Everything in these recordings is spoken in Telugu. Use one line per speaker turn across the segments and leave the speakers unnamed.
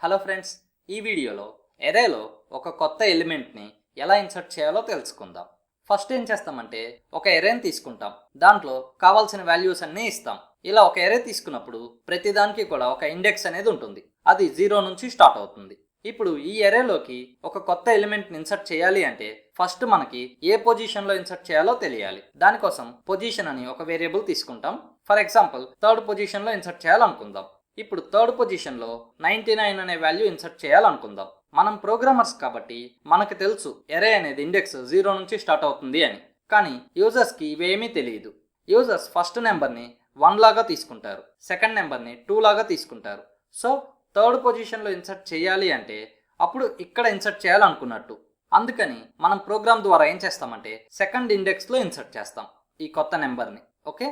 హలో ఫ్రెండ్స్, ఈ వీడియోలో ఎరేలో ఒక కొత్త ఎలిమెంట్ని ఎలా ఇన్సర్ట్ చేయాలో తెలుసుకుందాం. ఫస్ట్ ఏం చేస్తామంటే ఒక ఎరేని తీసుకుంటాం, దాంట్లో కావాల్సిన వాల్యూస్ అన్నీ ఇస్తాం. ఇలా ఒక ఎరే తీసుకున్నప్పుడు ప్రతిదానికి కూడా ఒక ఇండెక్స్ అనేది ఉంటుంది, అది 0 నుంచి స్టార్ట్ అవుతుంది. ఇప్పుడు ఈ ఎరేలోకి ఒక కొత్త ఎలిమెంట్ని ఇన్సర్ట్ చేయాలి అంటే ఫస్ట్ మనకి ఏ పొజిషన్లో ఇన్సర్ట్ చేయాలో తెలియాలి. దానికోసం పొజిషన్ అని ఒక వేరియబుల్ తీసుకుంటాం. ఫర్ ఎగ్జాంపుల్ థర్డ్ పొజిషన్లో ఇన్సర్ట్ చేయాలనుకుందాం. ఇప్పుడు థర్డ్ పొజిషన్లో 99 అనే వాల్యూ ఇన్సర్ట్ చేయాలనుకుందాం. మనం ప్రోగ్రామర్స్ కాబట్టి మనకు తెలుసు ఎరే అనేది ఇండెక్స్ 0 నుంచి స్టార్ట్ అవుతుంది అని. కానీ యూజర్స్కి ఇవేమీ తెలియదు. యూజర్స్ ఫస్ట్ నెంబర్ని 1 లాగా తీసుకుంటారు, సెకండ్ నెంబర్ని 2 లాగా తీసుకుంటారు. సో థర్డ్ పొజిషన్లో ఇన్సర్ట్ చేయాలి అంటే అప్పుడు ఇక్కడ ఇన్సర్ట్ చేయాలనుకున్నట్టు. అందుకని మనం ప్రోగ్రామ్ ద్వారా ఏం చేస్తామంటే సెకండ్ ఇండెక్స్లో ఇన్సర్ట్ చేస్తాం ఈ కొత్త నెంబర్ని. ఓకే,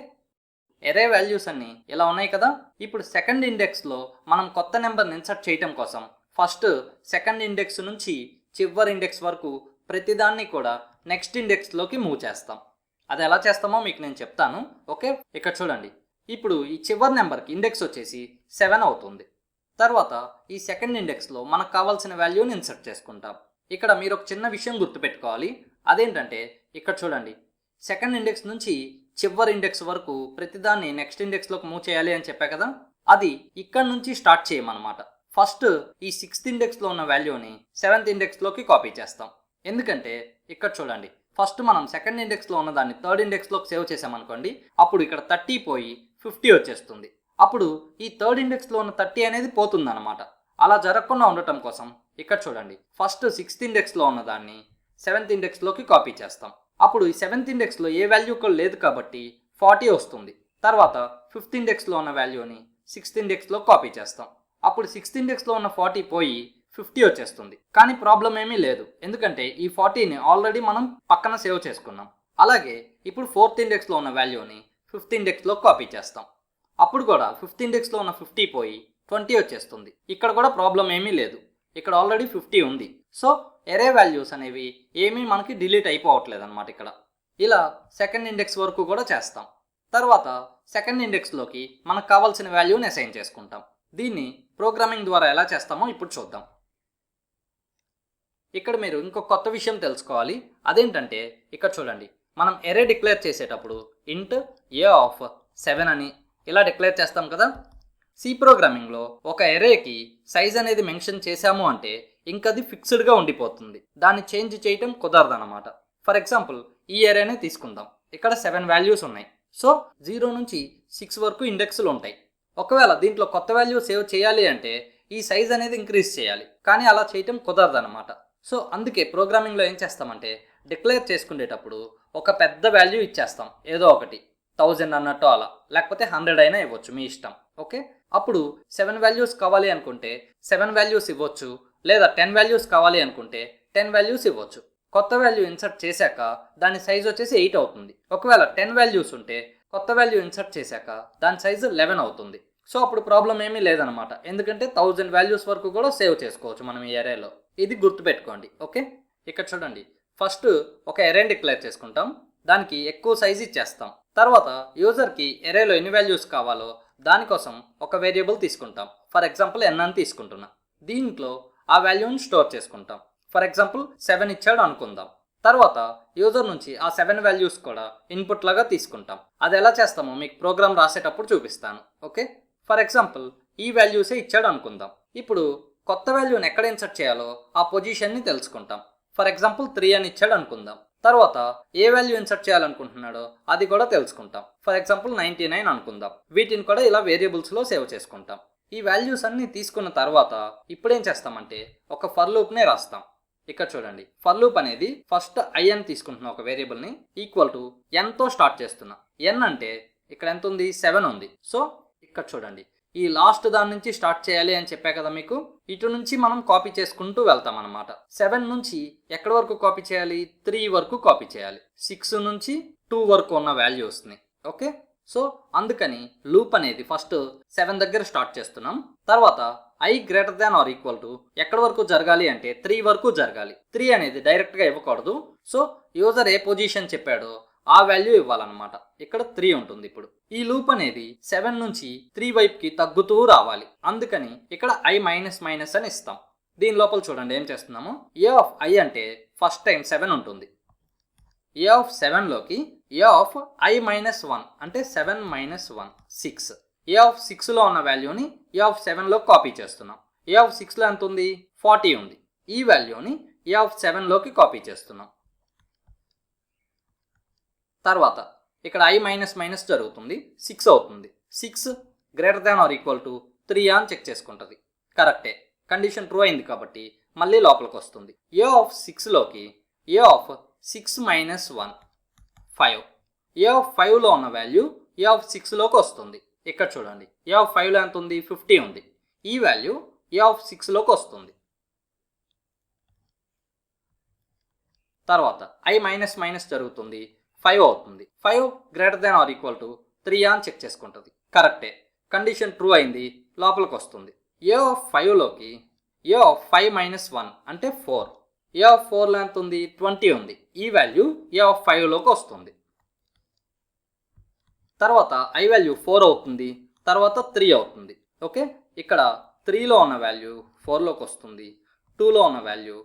ఎరే వాల్యూస్ అన్నీ ఇలా ఉన్నాయి కదా. ఇప్పుడు సెకండ్ ఇండెక్స్లో మనం కొత్త నెంబర్ని ఇన్సర్ట్ చేయటం కోసం ఫస్ట్ సెకండ్ ఇండెక్స్ నుంచి చివరి ఇండెక్స్ వరకు ప్రతిదాన్ని కూడా నెక్స్ట్ ఇండెక్స్లోకి మూవ్ చేస్తాం. అది ఎలా చేస్తామో మీకు నేను చెప్తాను. ఓకే, ఇక్కడ చూడండి. ఇప్పుడు ఈ చివరి నెంబర్కి ఇండెక్స్ వచ్చేసి 7 అవుతుంది. తర్వాత ఈ సెకండ్ ఇండెక్స్లో మనకు కావాల్సిన వాల్యూని ఇన్సర్ట్ చేసుకుంటాం. ఇక్కడ మీరు ఒక చిన్న విషయం గుర్తుపెట్టుకోవాలి. అదేంటంటే ఇక్కడ చూడండి, సెకండ్ ఇండెక్స్ నుంచి చివరి ఇండెక్స్ వరకు ప్రతిదాన్ని నెక్స్ట్ ఇండెక్స్లోకి మూవ్ చేయాలి అని చెప్పా కదా, అది ఇక్కడ నుంచి స్టార్ట్ చేయమన్నమాట. ఫస్ట్ ఈ 6th ఇండెక్స్లో ఉన్న వాల్యూని 7th ఇండెక్స్లోకి కాపీ చేస్తాం. ఎందుకంటే ఇక్కడ చూడండి, ఫస్ట్ మనం సెకండ్ ఇండెక్స్లో ఉన్న దాన్ని థర్డ్ ఇండెక్స్లోకి సేవ్ చేసామనుకోండి, అప్పుడు ఇక్కడ 30 పోయి 50 వచ్చేస్తుంది. అప్పుడు ఈ థర్డ్ ఇండెక్స్లో ఉన్న 30 అనేది పోతుందన్నమాట. అలా జరగకుండా ఉండటం కోసం ఇక్కడ చూడండి, ఫస్ట్ 6th ఇండెక్స్లో ఉన్న దాన్ని 7th ఇండెక్స్లోకి కాపీ చేస్తాం. అప్పుడు ఈ 7th ఇండెక్స్లో ఏ వాల్యూ కూడా లేదు కాబట్టి 40 వస్తుంది. తర్వాత 5th ఇండెక్స్లో ఉన్న వాల్యూని 6th ఇండెక్స్లో కాపీ చేస్తాం. అప్పుడు 6th ఇండెక్స్లో ఉన్న 40 పోయి 50 వచ్చేస్తుంది. కానీ ప్రాబ్లం ఏమీ లేదు, ఎందుకంటే ఈ 40ని ఆల్రెడీ మనం పక్కన సేవ్ చేసుకున్నాం. అలాగే ఇప్పుడు 4th ఇండెక్స్లో ఉన్న వాల్యూని 5th ఇండెక్స్లో కాపీ చేస్తాం. అప్పుడు కూడా 5th ఇండెక్స్లో ఉన్న 50 పోయి 20 వచ్చేస్తుంది. ఇక్కడ కూడా ప్రాబ్లం ఏమీ లేదు, ఇక్కడ ఆల్రెడీ 50 ఉంది. సో ఎరే వాల్యూస్ అనేవి ఏమీ మనకి డిలీట్ అయిపోవట్లేదు అనమాట. ఇక్కడ ఇలా సెకండ్ ఇండెక్స్ వరకు కూడా చేస్తాం. తర్వాత సెకండ్ ఇండెక్స్లోకి మనకు కావాల్సిన వాల్యూని అసైన్ చేసుకుంటాం. దీన్ని ప్రోగ్రామింగ్ ద్వారా ఎలా చేస్తామో ఇప్పుడు చూద్దాం. ఇక్కడ మీరు ఇంకొక కొత్త విషయం తెలుసుకోవాలి. అదేంటంటే ఇక్కడ చూడండి, మనం ఎరే డిక్లేర్ చేసేటప్పుడు ఇంట్ ఏ ఆఫ్ 7 అని ఇలా డిక్లేర్ చేస్తాం కదా. సి ప్రోగ్రామింగ్లో ఒక ఎరేకి సైజ్ అనేది మెన్షన్ చేశాము అంటే ఇంకది ఫిక్స్డ్గా ఉండిపోతుంది, దాన్ని చేంజ్ చేయటం కుదరదన్నమాట. ఫర్ ఎగ్జాంపుల్ ఈ ఎరేనే తీసుకుందాం. ఇక్కడ 7 వాల్యూస్ ఉన్నాయి. సో 0 నుంచి 6 వరకు ఇండెక్స్లు ఉంటాయి. ఒకవేళ దీంట్లో కొత్త వాల్యూ సేవ్ చేయాలి అంటే ఈ సైజ్ అనేది ఇంక్రీజ్ చేయాలి, కానీ అలా చేయటం కుదరదన్నమాట. సో అందుకే ప్రోగ్రామింగ్లో ఏం చేస్తామంటే డిక్లేర్ చేసుకునేటప్పుడు ఒక పెద్ద వాల్యూ ఇచ్చేస్తాం, ఏదో ఒకటి 1000 అన్నట్టు అలా, లేకపోతే 100 అయినా ఇవ్వచ్చు, మీ ఇష్టం. ఓకే, అప్పుడు 7 వాల్యూస్ కావాలి అనుకుంటే 7 వాల్యూస్ ఇవ్వచ్చు, లేదా 10 వాల్యూస్ కావాలి అనుకుంటే 10 వాల్యూస్ ఇవ్వచ్చు. కొత్త వాల్యూ ఇన్సర్ట్ చేశాక దాని సైజ్ వచ్చేసి 8 అవుతుంది. ఒకవేళ 10 వాల్యూస్ ఉంటే కొత్త వాల్యూ ఇన్సర్ట్ చేశాక దాని సైజు 11 అవుతుంది. సో అప్పుడు ప్రాబ్లం ఏమీ లేదనమాట, ఎందుకంటే 1000 వాల్యూస్ వరకు కూడా సేవ్ చేసుకోవచ్చు మనం ఈ ఎరేలో. ఇది గుర్తుపెట్టుకోండి. ఓకే, ఇక్కడ చూడండి, ఫస్ట్ ఒక ఎరేని డిక్లేర్ చేసుకుంటాం, దానికి ఎక్కువ సైజ్ ఇచ్చేస్తాం. తర్వాత యూజర్కి ఎరేలో ఎన్ని వాల్యూస్ కావాలో దానికోసం ఒక వేరియబుల్ తీసుకుంటాం. ఫర్ ఎగ్జాంపుల్ n అని తీసుకుంటున్నా. దీంట్లో ఆ వాల్యూని స్టోర్ చేసుకుంటాం. ఫర్ ఎగ్జాంపుల్ 7 ఇచ్చాడు అనుకుందాం. తర్వాత యూజర్ నుంచి ఆ 7 వాల్యూస్ కూడా ఇన్పుట్ లాగా తీసుకుంటాం. అది ఎలా చేస్తామో మీకు ప్రోగ్రామ్ రాసేటప్పుడు చూపిస్తాను. ఓకే, ఫర్ ఎగ్జాంపుల్ ఈ వాల్యూసే ఇచ్చాడు అనుకుందాం. ఇప్పుడు కొత్త వాల్యూని ఎక్కడ ఇన్సర్ట్ చేయాలో ఆ పొజిషన్ని తెలుసుకుంటాం. ఫర్ ఎగ్జాంపుల్ 3 అని ఇచ్చాడు అనుకుందాం. తర్వాత ఏ వాల్యూ ఇన్సర్ట్ చేయాలనుకుంటున్నాడో అది కూడా తెలుసుకుంటాం. ఫర్ ఎగ్జాంపుల్ 99 అనుకుందాం. వీటిని కూడా ఇలా వేరియబుల్స్లో సేవ్ చేసుకుంటాం. ఈ వాల్యూస్ అన్ని తీసుకున్న తర్వాత ఇప్పుడేం చేస్తామంటే ఒక ఫర్ లూప్నే రాస్తాం. ఇక్కడ చూడండి, ఫర్ లూప్ అనేది ఫస్ట్ i అని తీసుకుంటున్నా ఒక వేరియబుల్ని, ఈక్వల్ టు nతో స్టార్ట్ చేస్తున్నా. n అంటే ఇక్కడ ఎంత ఉంది, 7 ఉంది. సో ఇక్కడ చూడండి, ఈ లాస్ట్ దాని నుంచి స్టార్ట్ చేయాలి అని చెప్పా కదా మీకు. ఇటు నుంచి మనం కాపీ చేసుకుంటూ వెళ్తాం అనమాట. 7 నుంచి ఎక్కడి వరకు కాపీ చేయాలి, 3 వరకు కాపీ చేయాలి, 6 నుంచి 2 వరకు ఉన్న వాల్యూస్ని. ఓకే, సో అందుకని లూప్ అనేది ఫస్ట్ 7 దగ్గర స్టార్ట్ చేస్తున్నాం. తర్వాత i greater than or equal to ఎక్కడి వరకు జరగాలి అంటే 3 వరకు జరగాలి. 3 అనేది డైరెక్ట్గా ఇవ్వకూడదు. సో యూజర్ ఏ పొజిషన్ చెప్పాడో ఆ వాల్యూ ఇవ్వాలన్నమాట. ఇక్కడ 3 ఉంటుంది. ఇప్పుడు ఈ లూప్ అనేది 7 నుంచి 3 వైపుకి తగ్గుతూ రావాలి. అందుకని ఇక్కడ i మైనస్ మైనస్ అని ఇస్తాం. దీని లోపల చూడండి ఏం చేస్తున్నాము. a ఆఫ్ i అంటే ఫస్ట్ టైం 7 ఉంటుంది. a ఆఫ్ 7లోకి a ఆఫ్ i మైనస్ 1 అంటే 7 మైనస్ 1 6. a ఆఫ్ 6లో ఉన్న వాల్యూని a ఆఫ్ 7లో కాపీ చేస్తున్నాం. a ఆఫ్ 6లో ఎంత ఉంది, 40 ఉంది. ఈ వాల్యూని a ఆఫ్ 7లోకి కాపీ చేస్తున్నాం. తర్వాత ఇక్కడ i మైనస్ మైనస్ జరుగుతుంది, 6 అవుతుంది. 6 greater than or equal to 3 అని చెక్ చేసుకుంటుంది. కరెక్టే, కండిషన్ ట్రూ అయింది కాబట్టి మళ్ళీ లోపలికి వస్తుంది. a ఆఫ్ 6లోకి a of 6 minus 1 5. a of 5లో ఉన్న వాల్యూ a ఆఫ్ 6లోకి వస్తుంది. ఇక్కడ చూడండి a ఆఫ్ 5లో ఎంత ఉంది, 50 ఉంది. ఈ వాల్యూ a ఆఫ్ 6లోకి వస్తుంది. తర్వాత i మైనస్ మైనస్ జరుగుతుంది, 5 అవుతుంది. 5 greater than or equal to 3 అని చెక్ చేసుకుంటుంది. కరెక్టే, కండిషన్ ట్రూ అయింది, లోపలికి వస్తుంది. a ఆఫ్ 5లోకి a ఆఫ్ 5 మైనస్ 1 అంటే 4. a ఆఫ్ 4లో ఎంత ఉంది, 20 ఉంది. ఈ వాల్యూ a ఆఫ్ 5లోకి వస్తుంది. తర్వాత i వాల్యూ 4 అవుతుంది, తర్వాత 3 అవుతుంది. ఓకే, ఇక్కడ 3లో ఉన్న వాల్యూ 4లోకి వస్తుంది, 2లో ఉన్న వాల్యూ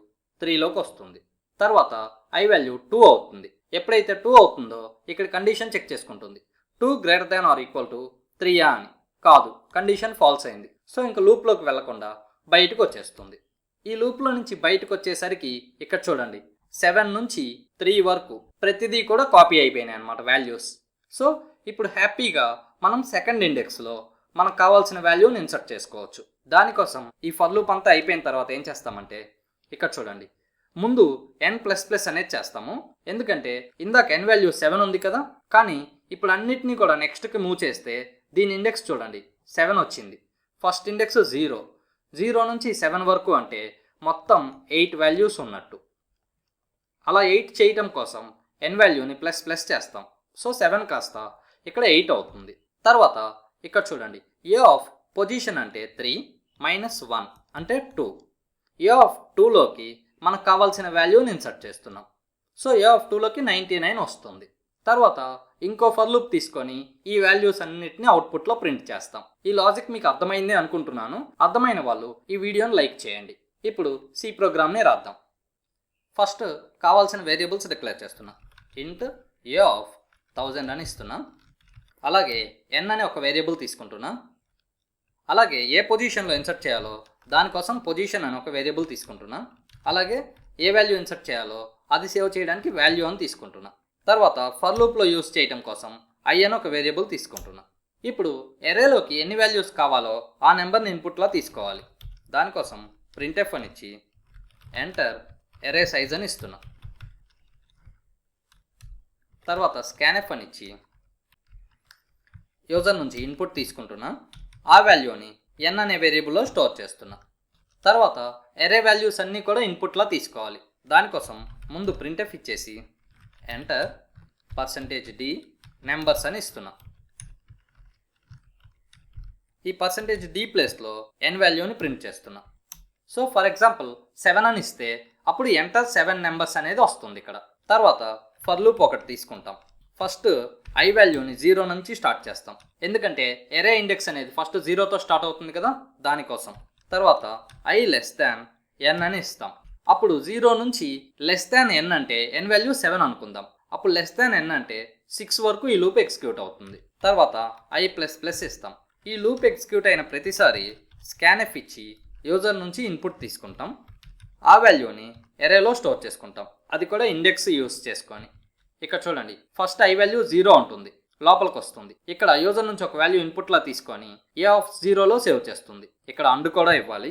3లోకి వస్తుంది. తర్వాత i వాల్యూ 2 అవుతుంది. ఎప్పుడైతే 2 అవుతుందో ఇక్కడ కండిషన్ చెక్ చేసుకుంటుంది. 2 greater than or equal to 3 అని. కాదు, కండిషన్ ఫాల్స్ అయింది. సో ఇంకా లూప్లోకి వెళ్లకుండా బయటకు వచ్చేస్తుంది. ఈ లూప్లో నుంచి బయటకు వచ్చేసరికి ఇక్కడ చూడండి 7 నుంచి 3 వరకు ప్రతిదీ కూడా కాపీ అయిపోయినాయి అన్నమాట వాల్యూస్. సో ఇప్పుడు హ్యాపీగా మనం సెకండ్ ఇండెక్స్లో మనకు కావాల్సిన వాల్యూని ఇన్సర్ట్ చేసుకోవచ్చు. దానికోసం ఈ ఫర్ లూప్ అంతా అయిపోయిన తర్వాత ఏం చేస్తామంటే ఇక్కడ చూడండి ముందు n ప్లస్ ప్లస్ అనేది చేస్తాము. ఎందుకంటే ఇందాక n వాల్యూ 7 ఉంది కదా, కానీ ఇప్పుడు అన్నిటినీ కూడా నెక్స్ట్కి మూవ్ చేస్తే దీని ఇండెక్స్ చూడండి 7 వచ్చింది. ఫస్ట్ ఇండెక్స్ 0 నుంచి 7 వరకు అంటే మొత్తం 8 వాల్యూస్ ఉన్నట్టు. అలా 8 చేయటం కోసం n వాల్యూని ప్లస్ ప్లస్ చేస్తాం. సో 7 కాస్త ఇక్కడ 8 అవుతుంది. తర్వాత ఇక్కడ చూడండి a ఆఫ్ పొజిషన్ అంటే 3 మైనస్ 1 అంటే 2. a ఆఫ్ 2లోకి మనకు కావాల్సిన వాల్యూని ఇన్సర్ట్ చేస్తున్నాం. సో a ఆఫ్ 2లోకి 99 వస్తుంది. తర్వాత ఇంకో ఫర్ లూప్ తీసుకొని ఈ వాల్యూస్ అన్నిటిని అవుట్పుట్లో ప్రింట్ చేస్తాం. ఈ లాజిక్ మీకు అర్థమైంది అనుకుంటున్నాను. అర్థమైన వాళ్ళు ఈ వీడియోని లైక్ చేయండి. ఇప్పుడు సి ప్రోగ్రామ్ని రాద్దాం. ఫస్ట్ కావాల్సిన వేరియబుల్స్ డిక్లేర్ చేస్తున్నా. ఇంట్ a ఆఫ్ 1000 అని ఇస్తున్నా. అలాగే n అనే ఒక వేరియబుల్ తీసుకుంటున్నా. అలాగే ఏ పొజిషన్లో ఇన్సర్ట్ చేయాలో దానికోసం పొజిషన్ అని ఒక వేరియబుల్ తీసుకుంటున్నా. అలాగే ఏ వాల్యూ ఇన్సర్ట్ చేయాలో అది సేవ్ చేయడానికి వాల్యూ అని తీసుకుంటున్నా. తర్వాత ఫర్ లూప్లో యూస్ చేయడం కోసం i అని ఒక వేరియబుల్ తీసుకుంటున్నా. ఇప్పుడు ఎరేలోకి ఎన్ని వాల్యూస్ కావాలో ఆ నెంబర్ని ఇన్పుట్లా తీసుకోవాలి. దానికోసం ప్రింట్ఎఫ్ అని ఇచ్చి ఎంటర్ ఎరే సైజ్ అని ఇస్తున్నా. తర్వాత స్కాన్ఎఫ్ అని ఇచ్చి యూజర్ నుంచి ఇన్పుట్ తీసుకుంటున్నా. ఆ వాల్యూని n అనే వేరియబుల్లో స్టోర్ చేస్తున్నా. తర్వాత ఎరే వాల్యూస్ అన్నీ కూడా ఇన్పుట్లా తీసుకోవాలి. దానికోసం ముందు ప్రింట్ఎఫ్ ఇచ్చేసి ఎంటర్ %d నెంబర్స్ అని ఇస్తున్నా. ఈ %d ప్లేస్లో n వాల్యూని ప్రింట్ చేస్తున్నా. సో ఫర్ ఎగ్జాంపుల్ 7 అని ఇస్తే అప్పుడు ఎంటర్ 7 నెంబర్స్ అనేది వస్తుంది ఇక్కడ. తర్వాత ఫర్ లూప్ ఒకటి తీసుకుంటాం. ఫస్ట్ i వాల్యూని 0 నుంచి స్టార్ట్ చేస్తాం. ఎందుకంటే ఎరే ఇండెక్స్ అనేది ఫస్ట్ 0తో స్టార్ట్ అవుతుంది కదా, దానికోసం. తర్వాత i లెస్ దాన్ n అని ఇస్తాం. అప్పుడు 0 నుంచి లెస్ దాన్ n అంటే n వాల్యూ 7 అనుకుందాం. అప్పుడు లెస్ దాన్ n అంటే 6 వరకు ఈ లూప్ ఎగ్జిక్యూట్ అవుతుంది. తర్వాత i ప్లస్ ప్లస్ ఇస్తాం. ఈ లూప్ ఎగ్జిక్యూట్ అయిన ప్రతిసారి స్కాన్ఎఫ్ ఇచ్చి యూజర్ నుంచి ఇన్పుట్ తీసుకుంటాం. ఆ వాల్యూని ఎరేలో స్టోర్ చేసుకుంటాం. అది కూడా ఇండెక్స్ యూస్ చేసుకొని. ఇక్కడ చూడండి ఫస్ట్ i వాల్యూ 0 ఉంటుంది, లోపలికి వస్తుంది. ఇక్కడ యూజర్ నుంచి ఒక వాల్యూ ఇన్పుట్లా తీసుకొని a ఆఫ్ 0లో సేవ్ చేస్తుంది. ఇక్కడ అండ్ కూడా ఇవ్వాలి.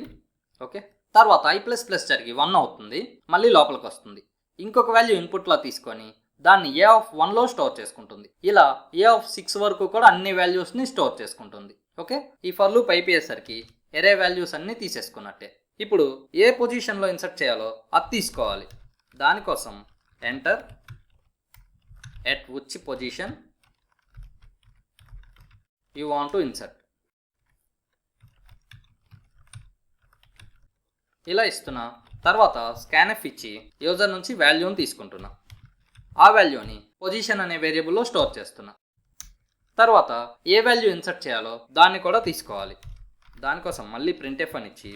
ఓకే, తర్వాత i ప్లస్ ప్లస్ జరిగి 1 అవుతుంది, మళ్ళీ లోపలికి వస్తుంది. ఇంకొక వాల్యూ ఇన్పుట్లా తీసుకొని దాన్ని a ఆఫ్ 1లో స్టోర్ చేసుకుంటుంది. ఇలా a ఆఫ్ 6 వరకు కూడా అన్ని వాల్యూస్ని స్టోర్ చేసుకుంటుంది. ఓకే, ఈ ఫర్ లూప్ అయిపోయేసరికి ఎరే వాల్యూస్ అన్నీ తీసేసుకున్నట్టే. ఇప్పుడు ఏ పొజిషన్లో ఇన్సర్ట్ చేయాలో అది తీసుకోవాలి. దానికోసం enter at which position you want to insert ఇలా ఇస్తున్నా. తర్వాత స్కాన్ఎఫ్ ఇచ్చి యూజర్ నుంచి వాల్యూని తీసుకుంటున్నా. ఆ వాల్యూని పొజిషన్ అనే వేరియబుల్లో స్టోర్ చేస్తున్నా. తర్వాత ఏ వాల్యూ ఇన్సర్ట్ చేయాలో దాన్ని కూడా తీసుకోవాలి. దానికోసం మళ్ళీ printf అని ఇచ్చి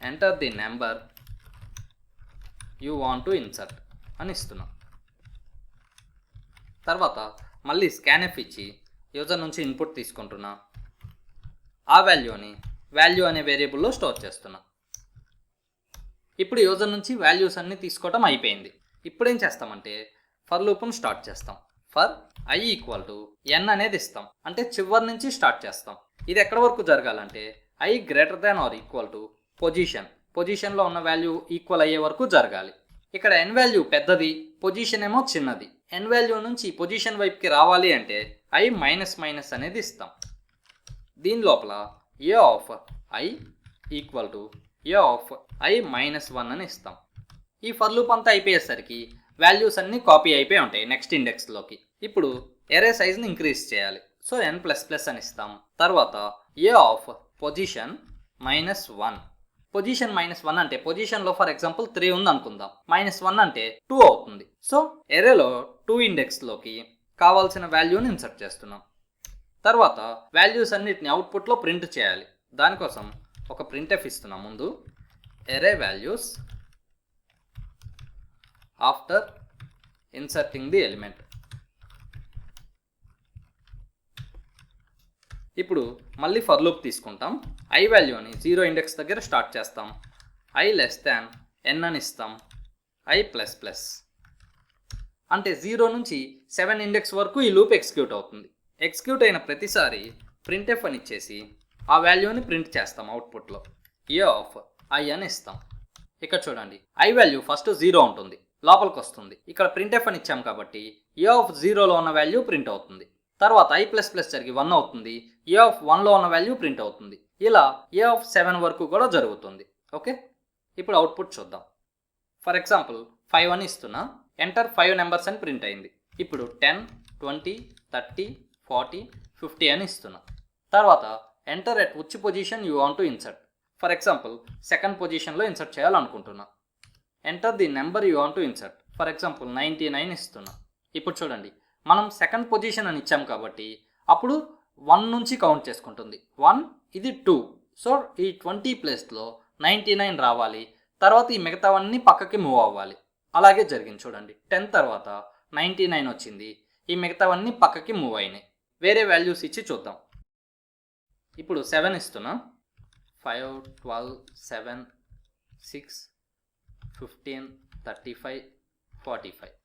enter the number you want to insert అని ఇస్తున్నాం. తర్వాత మళ్ళీ scanf ఇచ్చి యూజర్ నుంచి ఇన్పుట్ తీసుకుంటున్నా. ఆ వాల్యూని వాల్యూ అనే వేరియబుల్లో స్టోర్ చేస్తున్నా. ఇప్పుడు యూజర్ నుంచి వాల్యూస్ అన్ని తీసుకోవటం అయిపోయింది. ఇప్పుడు ఏం చేస్తామంటే ఫర్ లూప్ను స్టార్ట్ చేస్తాం. For i equal to n అనేది ఇస్తాం, అంటే చివరి నుంచి స్టార్ట్ చేస్తాం. ఇది ఎక్కడి వరకు జరగాలంటే i greater than or equal to పొజిషన్లో ఉన్న వాల్యూ ఈక్వల్ అయ్యే వరకు జరగాలి. ఇక్కడ n వాల్యూ పెద్దది, పొజిషన్ ఏమో చిన్నది. n వాల్యూ నుంచి పొజిషన్ వైపుకి రావాలి అంటే i మైనస్ మైనస్ అనేది ఇస్తాం. దీని లోపల a of i equal to a of i minus 1 అని ఇస్తాం. ఈ ఫర్ లూప్ అంతా అయిపోయేసరికి వాల్యూస్ అన్నీ కాపీ అయిపోయి ఉంటాయి నెక్స్ట్ ఇండెక్స్లోకి. ఇప్పుడు ఎరే సైజ్ని ఇంక్రీజ్ చేయాలి. సో n++ అని ఇస్తాం. తర్వాత a ఆఫ్ పొజిషన్ -1. పొజిషన్ -1 అంటే పొజిషన్లో ఫర్ ఎగ్జాంపుల్ 3 ఉంది అనుకుందాం, -1 అంటే 2 అవుతుంది. సో ఎరేలో 2 ఇండెక్స్లోకి కావాల్సిన వాల్యూని ఇన్సర్ట్ చేస్తున్నాం. తర్వాత వాల్యూస్ అన్నిటిని అవుట్పుట్లో ప్రింట్ చేయాలి. దానికోసం ఒక printf ఇస్తున్నాం. ముందు array values after inserting the element. ఇప్పుడు మళ్ళీ ఫర్ లూప్ తీసుకుంటాం. i వాల్యూని 0 ఇండెక్స్ దగ్గర స్టార్ట్ చేస్తాం. i లెస్ దాన్ n అని ఇస్తాం. i++ అంటే 0 నుంచి 7 ఇండెక్స్ వరకు ఈ లూప్ ఎగ్జిక్యూట్ అవుతుంది. ఎగ్జిక్యూట్ అయిన ప్రతిసారి printf అని ఇచ్చేసి ఆ వాల్యూని ప్రింట్ చేస్తాం అవుట్పుట్లో. a ఆఫ్ i అని ఇస్తాం. ఇక్కడ చూడండి i వాల్యూ ఫస్ట్ 0 ఉంటుంది, లోపలికి వస్తుంది. ఇక్కడ printf అని ఇచ్చాం కాబట్టి a ఆఫ్ 0లో ఉన్న వాల్యూ ప్రింట్ అవుతుంది. తర్వాత i++ జరిగి 1 అవుతుంది, a ఆఫ్ 1లో ఉన్న వాల్యూ ప్రింట్ అవుతుంది. ఇలా a ఆఫ్ 7 వరకు కూడా జరుగుతుంది. ఓకే, ఇప్పుడు అవుట్పుట్ చూద్దాం. ఫర్ ఎగ్జాంపుల్ 5 అని ఇస్తున్నా. ఎంటర్ 5 నెంబర్స్ అని ప్రింట్ అయింది. ఇప్పుడు 10, 20, 30, 40, 50 అని ఇస్తున్నా. తర్వాత enter at which position you want to insert. For example second పొజిషన్లో ఇన్సర్ట్ చేయాలనుకుంటున్నా. Enter the number you want to insert. For example 99 ఇస్తున్నా. ఇప్పుడు చూడండి మనం సెకండ్ పొజిషన్ అని ఇచ్చాం కాబట్టి అప్పుడు 1 నుంచి కౌంట్ చేసుకుంటుంది. 1 ఇది 2. సో ఈ 20 ప్లేస్లో 99 రావాలి. తర్వాత ఈ మిగతావన్నీ పక్కకి మూవ్ అవ్వాలి. అలాగే జరిగింది చూడండి. 10 తర్వాత 99 వచ్చింది, ఈ మిగతావన్నీ పక్కకి మూవ్ అయినాయి. వేరే వాల్యూస్ ఇచ్చి చూద్దాం. ఇప్పుడు 7 ఇస్తున్నా. 5, 12, 7, 6, 15, 35, 45.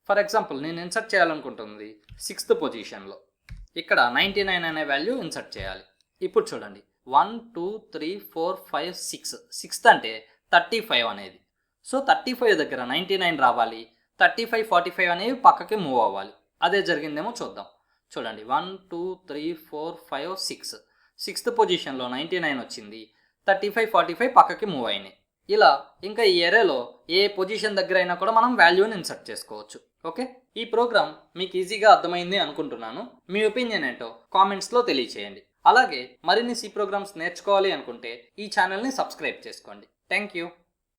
ఫర్ ఎగ్జాంపుల్ నేను ఇన్సర్ట్ చేయాలనుకుంటుంది 6th పొజిషన్లో. ఇక్కడ 99 అనే వాల్యూ ఇన్సర్ట్ చేయాలి. ఇప్పుడు చూడండి 1, 2, 3, 4, 5, 6. 6th అంటే 35 అనేది. సో 35 దగ్గర 99 రావాలి, 35, 45 అనేవి పక్కకి మూవ్ అవ్వాలి. అదే జరిగిందేమో చూద్దాం. చూడండి 1, 2, 3, 4, 5, 6. 6th పొజిషన్లో 99 వచ్చింది, 35, 45 పక్కకి మూవ్ అయినాయి. ఇలా ఇంకా ఈ ఎరేలో ఏ పొజిషన్ దగ్గర అయినా కూడా మనం వాల్యూని ఇన్సర్ట్ చేసుకోవచ్చు. ఓకే, ఈ ప్రోగ్రామ్ మీకు ఈజీగా అర్థమైంది అనుకుంటున్నాను. మీ ఒపీనియన్ ఏంటో కామెంట్స్లో తెలియచేయండి. అలాగే మరిన్ని సి ప్రోగ్రామ్స్ నేర్చుకోవాలి అనుకుంటే ఈ ఛానల్ని సబ్స్క్రైబ్ చేసుకోండి. Thank you.